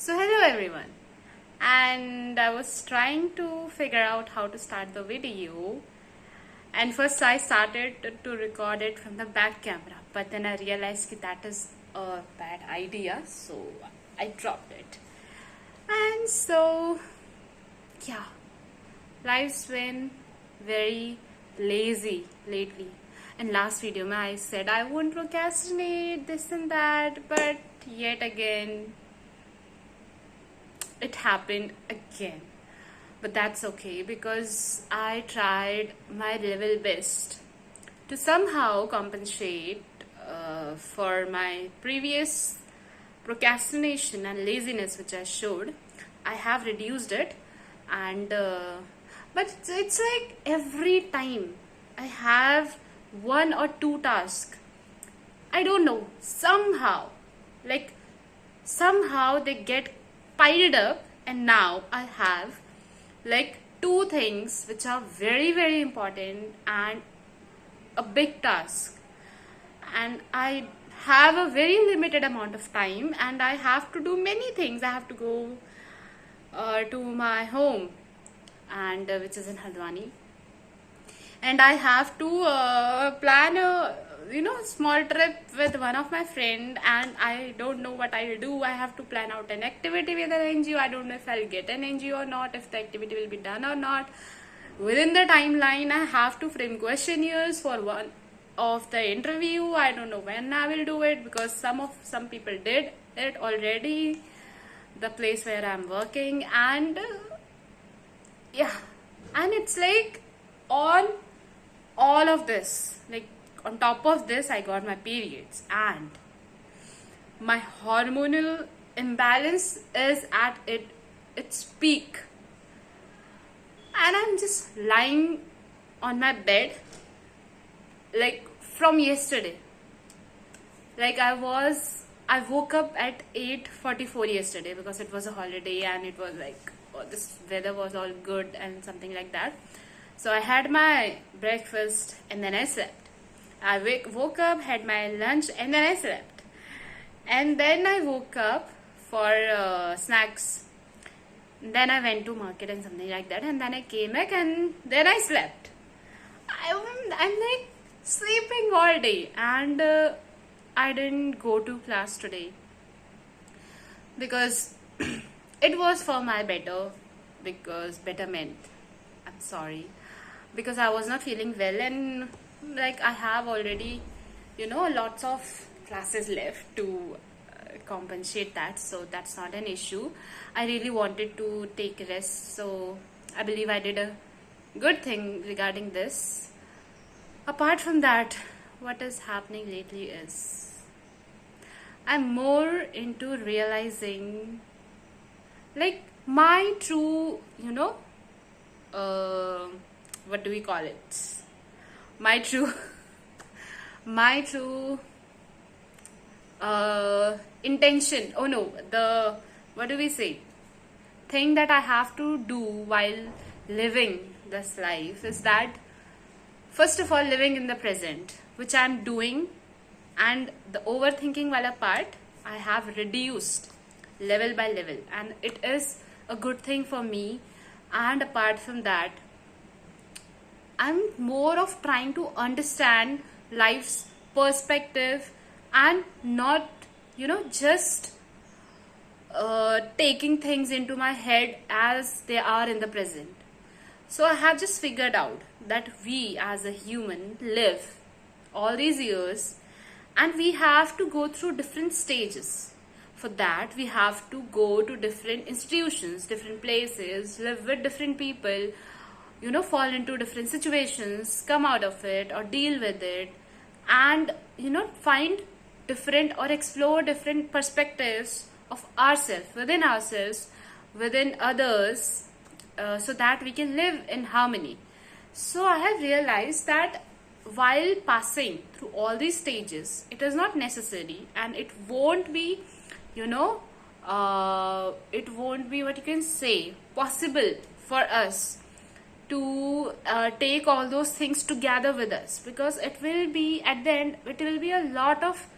So hello everyone, and I was trying to figure out how to start the video, and first I started to record it from the back camera, but then I realized that is a bad idea, so I dropped it. And so yeah, life's been very lazy lately. In last video I said I won't procrastinate this and that, but yet again it happened again. But that's okay because I tried my level best to somehow compensate for my previous procrastination and laziness which I showed. I have reduced it, and but it's like every time I have one or two tasks, I don't know, somehow they get piled up, and now I have like two things which are very very important and a big task, and I have a very limited amount of time, and I have to do many things. I have to go to my home, and which is in Haldwani, and I have to plan a small trip with one of my friend, and I don't know what I'll do. I have to plan out an activity with an NGO. I don't know if I'll get an NGO or not, if the activity will be done or not. Within the timeline, I have to frame questionnaires for one of the interview. I don't know when I will do it because some people did it already, the place where I'm working, and yeah, and it's like on all of this, like on top of this, I got my periods, and my hormonal imbalance is at its peak, and I'm just lying on my bed like from yesterday. Like I woke up at 8:44 yesterday because it was a holiday, and it was like, oh, this weather was all good and something like that. So I had my breakfast and then I slept. I woke up, had my lunch, and then I slept. And then I woke up for snacks. Then I went to market and something like that, and then I came back and then I slept. I'm like sleeping all day, and I didn't go to class today because it was for my betterment. I'm sorry, because I was not feeling well, and like I have already lots of classes left to compensate that, so that's not an issue. I really wanted to take a rest, so I believe I did a good thing regarding this. Apart from that, what is happening lately is I'm more into realizing like my true what do we call it, my true intention, oh no, the what do we say, thing that I have to do while living this life is that, first of all, living in the present, which I'm doing, and the overthinking while apart, I have reduced level by level, and it is a good thing for me. And apart from that, I'm more of trying to understand life's perspective and not just taking things into my head as they are in the present. So I have just figured out that we as a human live all these years, and we have to go through different stages. For that, we have to go to different institutions, different places, live with different people, fall into different situations, come out of it or deal with it, and find different or explore different perspectives of ourselves, within others, so that we can live in harmony. So I have realized that while passing through all these stages, it is not necessary, and it won't be what you can say, possible for us to take all those things together with us, because it will be, at the end, it will be a lot of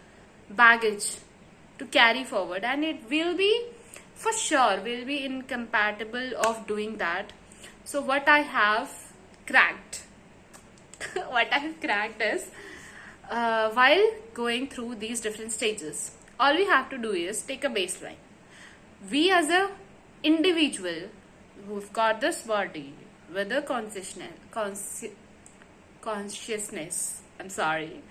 baggage to carry forward, and it will be for sure will be incompatible of doing that. So what I have cracked what I have cracked is, while going through these different stages, all we have to do is take a baseline. We as a individual who've got this body with a consciousness, I'm sorry,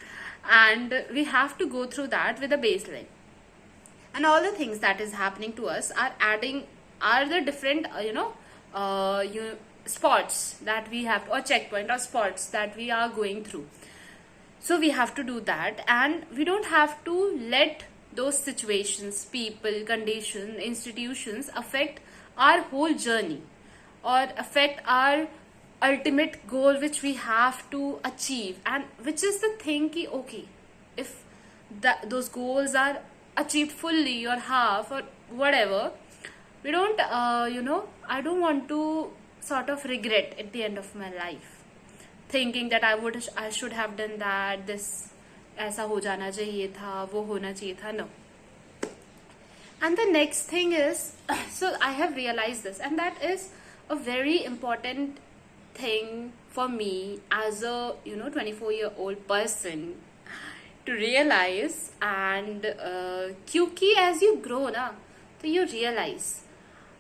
and we have to go through that with a baseline. And all the things that is happening to us are the different spots that we have, or checkpoint or spots that we are going through. So we have to do that, and we don't have to let those situations, people, conditions, institutions affect our whole journey or affect our ultimate goal which we have to achieve. And which is the thing ki, okay, if those goals are achieved fully or half or whatever, we don't I don't want to sort of regret at the end of my life, thinking that I should have done that, this ऐसा हो जाना चाहिए था, वो होना चाहिए था. No. And the next thing is, so I have realized this, and that is a very important thing for me as a 24-year-old person to realize. And क्योंकि as you grow ना, तो you realize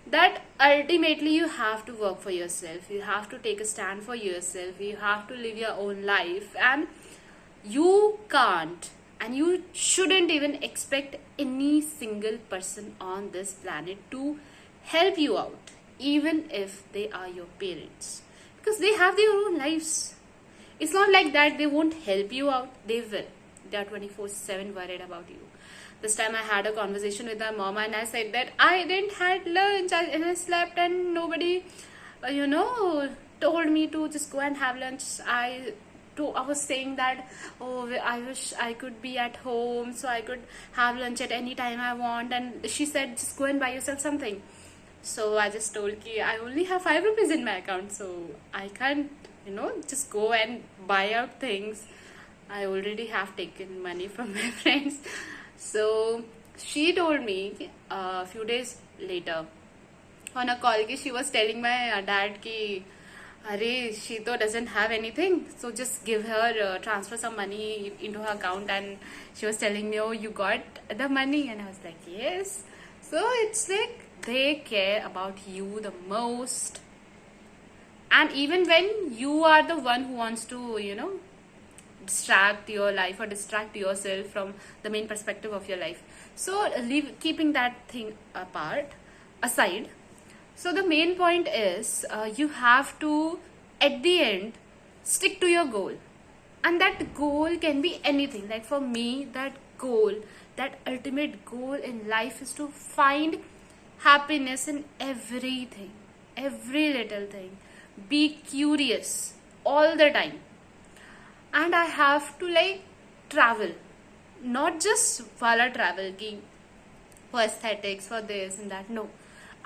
that ultimately you have to work for yourself, you have to take a stand for yourself, you have to live your own life, and you can't and you shouldn't even expect any single person on this planet to help you out, even if they are your parents, because they have their own lives. It's not like that they won't help you out, they will. They are 24/7 worried about you. This time I had a conversation with my mom, and I said that I didn't had lunch, and I slept, and nobody told me to just go and have lunch. I was saying that, oh, I wish I could be at home so I could have lunch at any time I want, and she said just go and buy yourself something. So I just told ki I only have 5 rupees in my account, so I can't just go and buy out things. I already have taken money from my friends. So she told me a few days later on a call ki she was telling my dad ki Arey, she though doesn't have anything, so just give her, transfer some money into her account. And she was telling me, oh, you got the money? And I was like, yes. So it's like they care about you the most. And even when you are the one who wants to, distract your life or distract yourself from the main perspective of your life. So keeping that thing aside. So the main point is, you have to, at the end, stick to your goal. And that goal can be anything. Like for me, that ultimate goal in life is to find happiness in everything, every little thing. Be curious all the time. And I have to travel. Not just wala travel, for aesthetics, for this and that. No.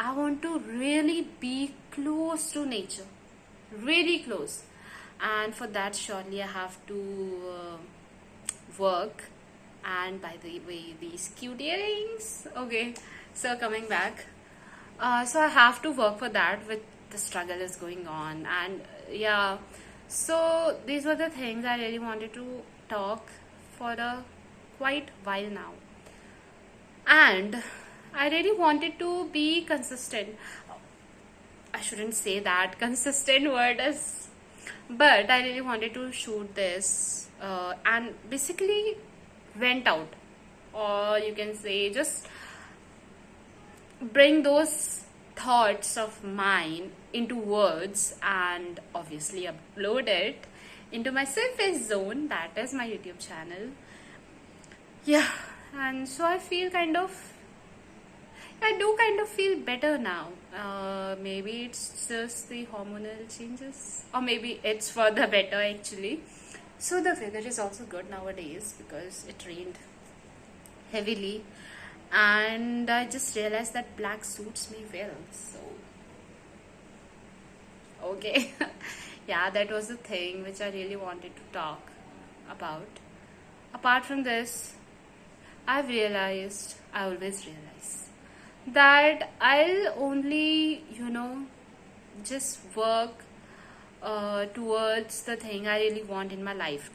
I want to really be close to nature, really close. And for that, surely I have to work. And by the way, these cute earrings. Okay, so coming back. So I have to work for that, with the struggle is going on. And yeah, so these were the things I really wanted to talk for a quite while now. And I really wanted to be consistent. I shouldn't say that consistent word is, but I really wanted to shoot this and basically went out, or you can say just bring those thoughts of mine into words and obviously upload it into my Surface Zone, that is my YouTube channel. Yeah, and so I do kind of feel better now. Maybe it's just the hormonal changes, or maybe it's for the better actually. So the weather is also good nowadays because it rained heavily, and I just realized that black suits me well. So okay. Yeah, that was the thing which I really wanted to talk about. Apart from this, I always realize that I'll only, just work towards the thing I really want in my life.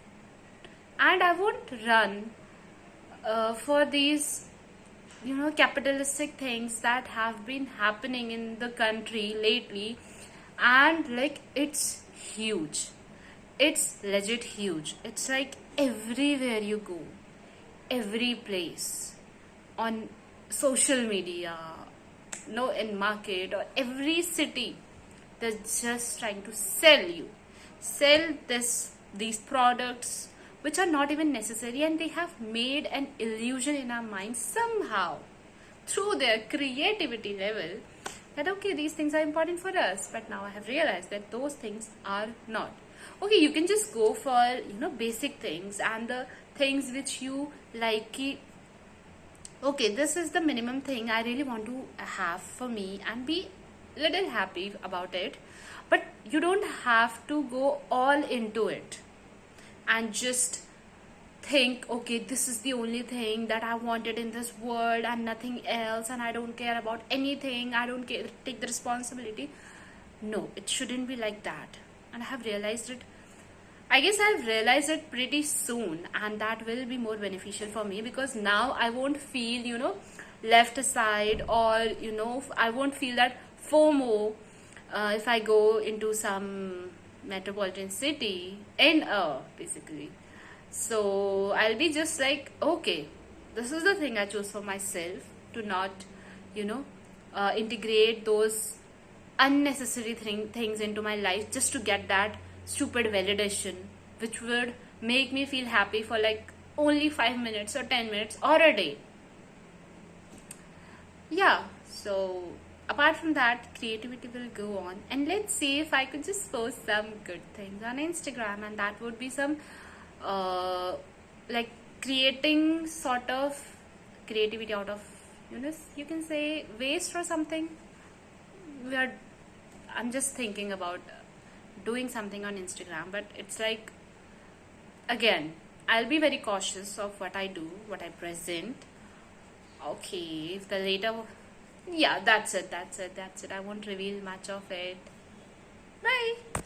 And I won't run for these, capitalistic things that have been happening in the country lately. And like, it's huge. It's legit huge. It's like everywhere you go, every place, on social media, no, in market or every city, they're just trying to sell these products which are not even necessary, and they have made an illusion in our minds somehow through their creativity level that okay, these things are important for us. But now I have realized that those things are not. Okay, you can just go for basic things and the things which you like. Okay, this is the minimum thing I really want to have for me and be little happy about it. But you don't have to go all into it and just think, okay, this is the only thing that I wanted in this world and nothing else, and I don't care about anything, I don't care, take the responsibility. No, it shouldn't be like that. And I guess I've realized it pretty soon, and that will be more beneficial for me, because now I won't feel, left aside, or, I won't feel that FOMO if I go into some metropolitan city in basically. So I'll be just like, okay, this is the thing I chose for myself, to not, integrate those unnecessary things into my life just to get that stupid validation, which would make me feel happy for like only 5 minutes or 10 minutes or a day. Yeah, so apart from that, creativity will go on, and let's see if I could just post some good things on Instagram, and that would be some like creating sort of creativity out of, you can say, waste or something. we are I'm just thinking about doing something on Instagram, but it's like, again, I'll be very cautious of what I do, what I present. Okay, if the later, yeah, that's it. I won't reveal much of it. Bye.